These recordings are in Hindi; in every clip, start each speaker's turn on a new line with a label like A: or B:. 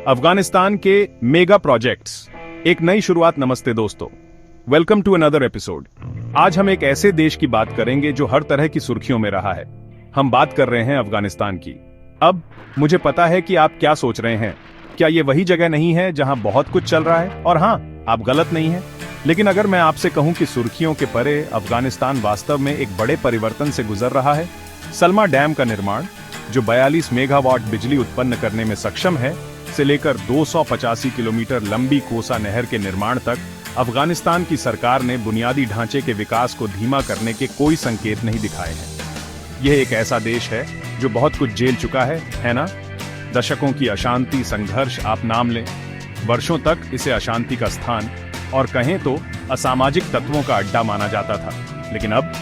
A: अफगानिस्तान के मेगा प्रोजेक्ट्स, एक नई शुरुआत। नमस्ते दोस्तों, वेलकम टू अनदर एपिसोड। आज हम एक ऐसे देश की बात करेंगे जो हर तरह की सुर्खियों में रहा है। हम बात कर रहे हैं अफगानिस्तान की। अब मुझे पता है कि आप क्या सोच रहे हैं, क्या ये वही जगह नहीं है जहां बहुत कुछ चल रहा है? और हाँ, आप गलत नहीं हैं। लेकिन अगर मैं आपसे कहूं कि सुर्खियों के परे अफगानिस्तान वास्तव में एक बड़े परिवर्तन से गुजर रहा है। सलमा डैम का निर्माण, जो 42 मेगावाट बिजली उत्पन्न करने में सक्षम है, से लेकर 285 किलोमीटर लंबी कोसा नहर के निर्माण तक, अफगानिस्तान की सरकार ने बुनियादी ढांचे के विकास को धीमा करने के कोई संकेत नहीं दिखाए हैं। यह एक ऐसा देश है जो बहुत कुछ झेल चुका है ना? दशकों की अशांति, संघर्ष आप नाम लें। वर्षों तक इसे अशांति का स्थान और कहें तो असामाजिक तत्वों का अड्डा माना जाता था। लेकिन अब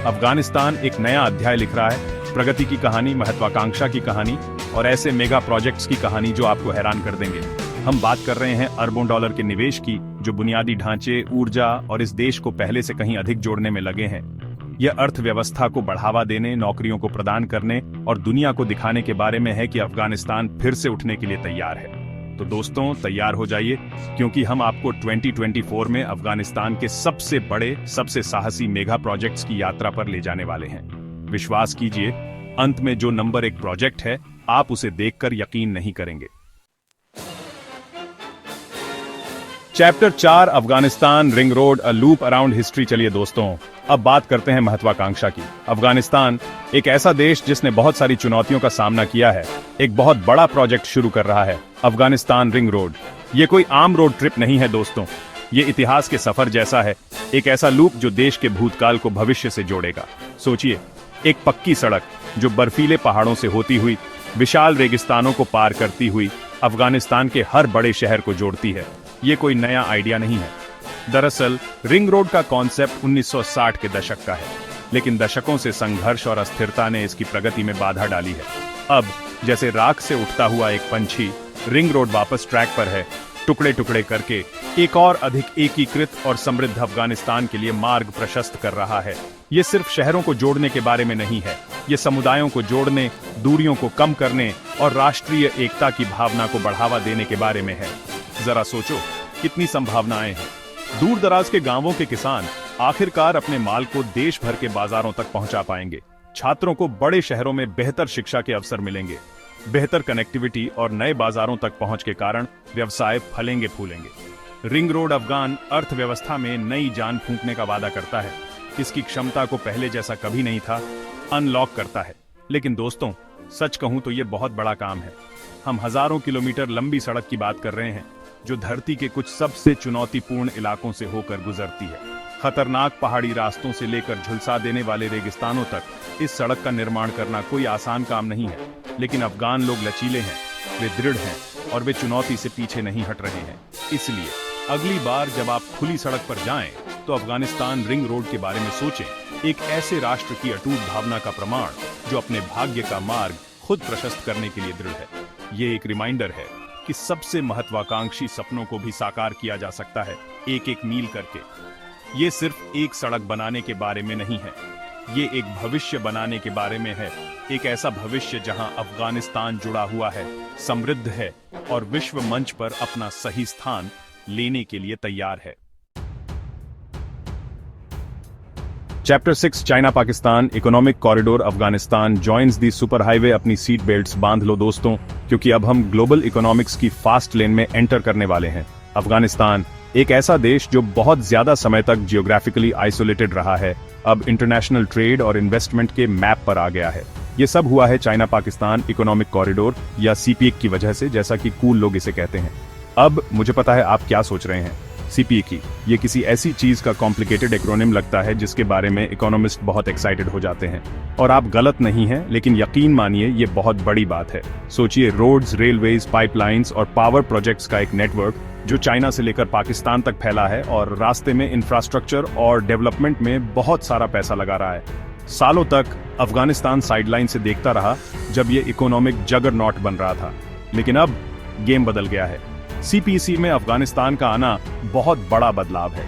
A: अफगानिस्तान एक नया अध्याय लिख रहा है। प्रगति की कहानी, महत्वाकांक्षा की कहानी और ऐसे मेगा प्रोजेक्ट्स की कहानी जो आपको हैरान कर देंगे। हम बात कर रहे हैं अरबों डॉलर के निवेश की, जो बुनियादी ढांचे, ऊर्जा और इस देश को पहले से कहीं अधिक जोड़ने में लगे हैं। यह अर्थव्यवस्था को बढ़ावा देने, नौकरियों को प्रदान करने और दुनिया को दिखाने के बारे में है कि अफगानिस्तान फिर से उठने के लिए तैयार है। तो दोस्तों, तैयार हो जाइए, क्योंकि हम आपको 2024 में अफगानिस्तान के सबसे बड़े, सबसे साहसी मेगा प्रोजेक्ट्स की यात्रा पर ले जाने वाले हैं। विश्वास कीजिए, अंत में जो नंबर 1 प्रोजेक्ट है, आप उसे देखकर यकीन नहीं करेंगे। Chapter 4, Afghanistan ring road, a loop around history. चलिए दोस्तों, अब बात करते हैं महत्वाकांक्षा की। अफगानिस्तान एक ऐसा देश जिसने बहुत सारी चुनौतियों का सामना किया है, एक बहुत बड़ा प्रोजेक्ट शुरू कर रहा है, अफगानिस्तान रिंग रोड। ये कोई आम रोड ट्रिप नहीं है दोस्तों, ये इतिहास के सफर जैसा है, एक ऐसा लूप जो देश के भूतकाल को भविष्य से जोड़ेगा। सोचिए, एक पक्की सड़क जो बर्फीले पहाड़ों से होती हुई, विशाल रेगिस्तानों को पार करती हुई अफगानिस्तान के हर बड़े शहर को जोड़ती है। ये कोई नया आइडिया नहीं है। दरअसल रिंग रोड का कॉन्सेप्ट 1960 के दशक का है, लेकिन दशकों से संघर्ष और अस्थिरता ने इसकी प्रगति में बाधा डाली है। अब जैसे राख से उठता हुआ एक पंछी, रिंग रोड वापस ट्रैक पर है, टुकड़े टुकड़े करके एक और अधिक एकीकृत और समृद्ध अफगानिस्तान के लिए मार्ग प्रशस्त कर रहा है। ये सिर्फ शहरों को जोड़ने के बारे में नहीं है, ये समुदायों को जोड़ने, दूरियों को कम करने और राष्ट्रीय एकता की भावना को बढ़ावा देने के बारे में है। जरा सोचो, कितनी संभावनाएं हैं। दूर दराज के गांवों के किसान आखिरकार अपने माल को देश भर के बाजारों तक पहुंचा पाएंगे। छात्रों को बड़े शहरों में बेहतर शिक्षा के अवसर मिलेंगे। बेहतर कनेक्टिविटी और नए बाजारों तक पहुंच के कारण व्यवसाय फलेंगे फूलेंगे। रिंग रोड अफगान अर्थव्यवस्था में नई जान फूंकने का वादा करता है। इसकी क्षमता को पहले जैसा कभी नहीं था अनलॉक करता है। लेकिन दोस्तों, सच कहूं तो ये बहुत बड़ा काम है। हम हजारों किलोमीटर लंबी सड़क की बात कर रहे हैं, जो धरती के कुछ सबसे चुनौतीपूर्ण इलाकों से होकर गुजरती है। खतरनाक पहाड़ी रास्तों से लेकर झुलसा देने वाले रेगिस्तानों तक इस सड़क का निर्माण करना कोई आसान काम नहीं है। लेकिन अफगान लोग लचीले हैं, वे दृढ़ हैं और वे चुनौती से पीछे नहीं हट रहे हैं। इसलिए अगली बार जब आप खुली सड़क पर जाएं, तो अफगानिस्तान रिंग रोड के बारे में सोचें, एक ऐसे राष्ट्र की अटूट भावना का प्रमाण जो अपने भाग्य का मार्ग खुद प्रशस्त करने के लिए दृढ़ है। ये एक रिमाइंडर है कि सबसे महत्वाकांक्षी सपनों को भी साकार किया जा सकता है, एक एक मील करके। ये सिर्फ एक सड़क बनाने के बारे में नहीं है, ये एक भविष्य बनाने के बारे में है। एक ऐसा भविष्य जहां अफगानिस्तान जुड़ा हुआ है, समृद्ध है और विश्व मंच पर अपना सही स्थान लेने के लिए तैयार है। Chapter 6, China Pakistan economic corridor, Afghanistan joins the super highway. अपनी सीट बेल्ट्स बांध लो दोस्तों, क्योंकि अब हम ग्लोबल इकोनॉमिक्स की फास्ट लेन में एंटर करने वाले हैं। अफगानिस्तान एक ऐसा देश जो बहुत ज्यादा समय तक जियोग्राफिकली आइसोलेटेड रहा है, अब इंटरनेशनल ट्रेड और इन्वेस्टमेंट के मैप पर आ गया है। ये सब हुआ है चाइना पाकिस्तान इकोनॉमिक कॉरिडोर या सीपीए की वजह से, जैसा कि कूल लोग इसे कहते हैं। अब मुझे पता है आप क्या सोच रहे हैं, सीपीए की ये किसी ऐसी चीज का कॉम्प्लिकेटेड एक्रोनिम लगता है जिसके बारे में इकोनॉमिस्ट बहुत एक्साइटेड हो जाते हैं। और आप गलत नहीं हैं, लेकिन यकीन मानिए ये बहुत बड़ी बात है। सोचिए, रोड्स, रेलवेज, पाइपलाइंस और पावर प्रोजेक्ट्स का एक नेटवर्क जो चाइना से लेकर पाकिस्तान तक फैला है और रास्ते में इंफ्रास्ट्रक्चर और डेवलपमेंट में बहुत सारा पैसा लगा रहा है। सालों तक अफगानिस्तान साइडलाइन से देखता रहा जब ये इकोनॉमिक जगरनॉट बन रहा था, लेकिन अब गेम बदल गया है। सीपीसी में अफगानिस्तान का आना बहुत बड़ा बदलाव है।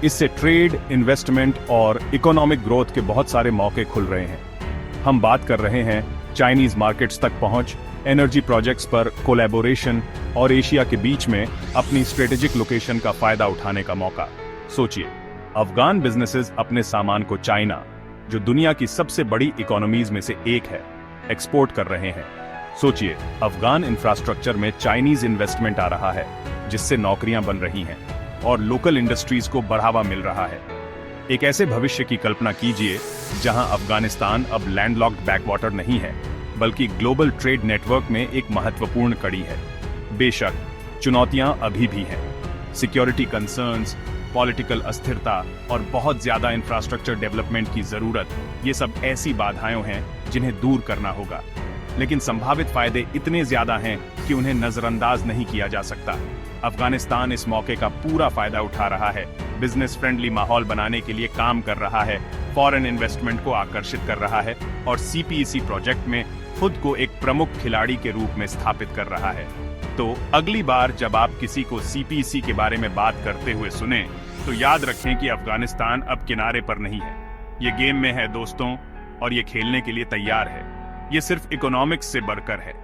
A: इससे ट्रेड, इन्वेस्टमेंट और इकोनॉमिक ग्रोथ के बहुत सारे मौके खुल रहे हैं। हम बात कर रहे हैं चाइनीज मार्केट्स तक पहुंच, एनर्जी प्रोजेक्ट्स पर कोलैबोरेशन और एशिया के बीच में अपनी स्ट्रेटेजिक लोकेशन का फायदा उठाने का मौका। सोचिए, अफगान बिजनेसेस अपने सामान को चाइना, जो दुनिया की सबसे बड़ी इकोनॉमीज में से एक है, एक्सपोर्ट कर रहे हैं। सोचिए, अफगान इंफ्रास्ट्रक्चर में चाइनीज इन्वेस्टमेंट आ रहा है, जिससे नौकरियां बन रही हैं और लोकल इंडस्ट्रीज को बढ़ावा मिल रहा है। एक ऐसे भविष्य की कल्पना कीजिए जहां अफगानिस्तान अब लैंडलॉक्ड बैकवाटर नहीं है, बल्कि ग्लोबल ट्रेड नेटवर्क में एक महत्वपूर्ण कड़ी है। बेशक चुनौतियां अभी भी हैं, सिक्योरिटी कंसर्न्स, पॉलिटिकल अस्थिरता और बहुत ज्यादा इंफ्रास्ट्रक्चर डेवलपमेंट की जरूरत, ये सब ऐसी बाधाएं हैं जिन्हें दूर करना होगा। लेकिन संभावित फायदे इतने ज्यादा हैं कि उन्हें नजरअंदाज नहीं किया जा सकता। अफगानिस्तान इस मौके का पूरा फायदा उठा रहा है, बिजनेस फ्रेंडली माहौल बनाने के लिए काम कर रहा है, फॉरेन इन्वेस्टमेंट को आकर्षित कर रहा है और सीपीईसी प्रोजेक्ट में खुद को एक प्रमुख खिलाड़ी के रूप में स्थापित कर रहा है। तो अगली बार जब आप किसी को सीपीईसी के बारे में बात करते हुए सुने, तो याद रखें कि अफगानिस्तान अब किनारे पर नहीं है। ये गेम में है दोस्तों, और ये खेलने के लिए तैयार है। ये सिर्फ इकोनॉमिक्स से बढ़कर है।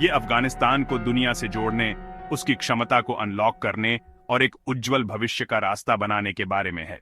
A: ये अफगानिस्तान को दुनिया से जोड़ने, उसकी क्षमता को अनलॉक करने और एक उज्जवल भविष्य का रास्ता बनाने के बारे में है।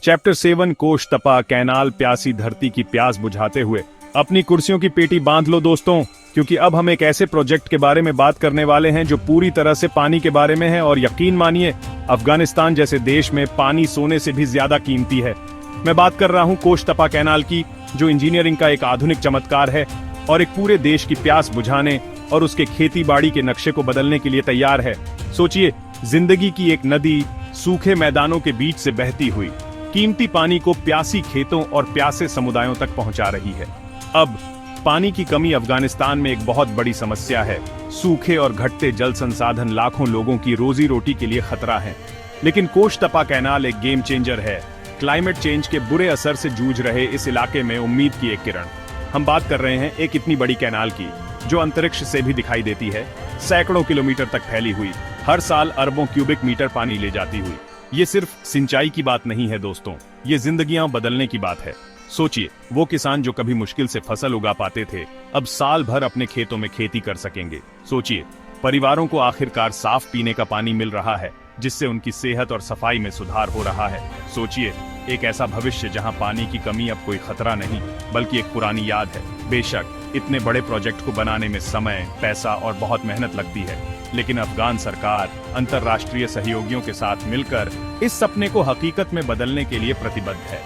A: चैप्टर 7 कोश तपा कैनाल प्यासी धरती की प्यास बुझाते हुए अपनी कुर्सियों की पेटी बांध लो दोस्तों, क्योंकि अब हम एक ऐसे प्रोजेक्ट के बारे में बात करने वाले हैं जो पूरी तरह से पानी के बारे में है। और यकीन मानिए, अफगानिस्तान जैसे देश में पानी सोने से भी ज्यादा कीमती है। मैं बात कर रहा हूं कोश तपा कैनाल की, जो इंजीनियरिंग का एक आधुनिक चमत्कार है और एक पूरे देश की प्यास बुझाने और उसके खेती बाड़ी के नक्शे को बदलने के लिए तैयार है। सोचिए, जिंदगी की एक नदी सूखे मैदानों के बीच से बहती हुई कीमती पानी को प्यासी खेतों और प्यासे समुदायों तक पहुंचा रही है। अब पानी की कमी अफगानिस्तान में एक बहुत बड़ी समस्या है। सूखे और घटते जल संसाधन लाखों लोगों की रोजी रोटी के लिए खतरा है। लेकिन कोश तपा कैनाल एक गेम चेंजर है। क्लाइमेट चेंज के बुरे असर से जूझ रहे इस इलाके में उम्मीद की एक किरण। हम बात कर रहे हैं एक इतनी बड़ी कैनाल की, जो अंतरिक्ष से भी दिखाई देती है, सैकड़ों किलोमीटर तक फैली हुई, हर साल अरबों क्यूबिक मीटर पानी ले जाती हुई। ये सिर्फ सिंचाई की बात नहीं है दोस्तों, ये जिंदगियां बदलने की बात है। सोचिए, वो किसान जो कभी मुश्किल से फसल उगा पाते थे, अब साल भर अपने खेतों में खेती कर सकेंगे। सोचिए, परिवारों को आखिरकार साफ पीने का पानी मिल रहा है, जिससे उनकी सेहत और सफाई में सुधार हो रहा है। सोचिए, एक ऐसा भविष्य जहां पानी की कमी अब कोई खतरा नहीं, बल्कि एक पुरानी याद है। बेशक इतने बड़े प्रोजेक्ट को बनाने में समय, पैसा और बहुत मेहनत लगती है, लेकिन अफगान सरकार अंतर्राष्ट्रीय सहयोगियों के साथ मिलकर इस सपने को हकीकत में बदलने के लिए प्रतिबद्ध है।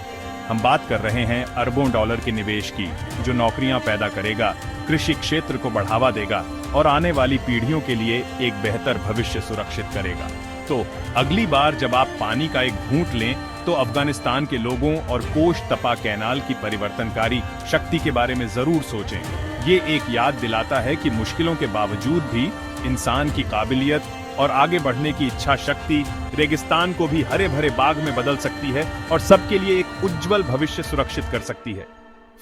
A: हम बात कर रहे हैं अरबों डॉलर के निवेश की, जो नौकरियां पैदा करेगा, कृषि क्षेत्र को बढ़ावा देगा और आने वाली पीढ़ियों के लिए एक बेहतर भविष्य सुरक्षित करेगा। तो अगली बार जब आप पानी का एक घूंट लें, तो अफगानिस्तान के लोगों और कोश तपा कैनाल की परिवर्तनकारी शक्ति के बारे में जरूर सोचें। ये एक याद दिलाता है कि मुश्किलों के बावजूद भी इंसान की काबिलियत और आगे बढ़ने की इच्छा शक्ति रेगिस्तान को भी हरे भरे बाग में बदल सकती है और सबके लिए एक उज्जवल भविष्य सुरक्षित कर सकती है।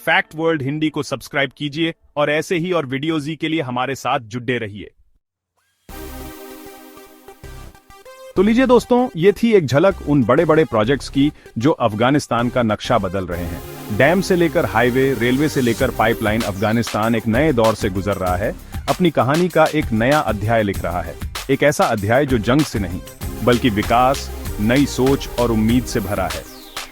A: फैक्ट वर्ल्ड हिंदी को सब्सक्राइब कीजिए और ऐसे ही और वीडियोज़ के लिए हमारे साथ जुड़े रहिए। तो लीजिए दोस्तों, ये थी एक झलक उन बड़े बड़े प्रोजेक्ट्स की जो अफगानिस्तान का नक्शा बदल रहे हैं। डैम से लेकर हाईवे, रेलवे से लेकर पाइपलाइन, अफगानिस्तान एक नए दौर से गुजर रहा है, अपनी कहानी का एक नया अध्याय लिख रहा है। एक ऐसा अध्याय जो जंग से नहीं, बल्कि विकास, नई सोच और उम्मीद से भरा है।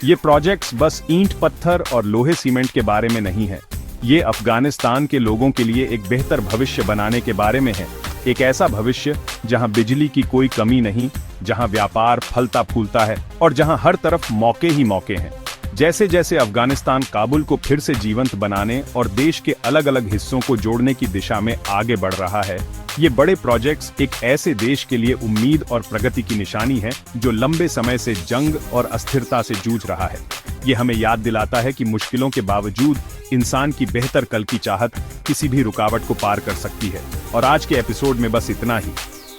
A: ये प्रोजेक्ट्स बस ईंट पत्थर और लोहे सीमेंट के बारे में नहीं है, ये अफगानिस्तान के लोगों के लिए एक बेहतर भविष्य बनाने के बारे में है। एक ऐसा भविष्य जहां बिजली की कोई कमी नहीं, जहां व्यापार फलता फूलता है और जहां हर तरफ मौके ही मौके हैं। जैसे जैसे अफगानिस्तान काबुल को फिर से जीवंत बनाने और देश के अलग अलग हिस्सों को जोड़ने की दिशा में आगे बढ़ रहा है, ये बड़े प्रोजेक्ट्स एक ऐसे देश के लिए उम्मीद और प्रगति की निशानी है जो लंबे समय से जंग और अस्थिरता से जूझ रहा है। ये हमें याद दिलाता है कि मुश्किलों के बावजूद इंसान की बेहतर कल की चाहत किसी भी रुकावट को पार कर सकती है। और आज के एपिसोड में बस इतना ही।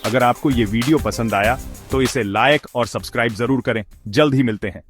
A: अगर आपको ये वीडियो पसंद आया तो इसे लाइक और सब्सक्राइब जरूर करें। जल्द ही मिलते हैं।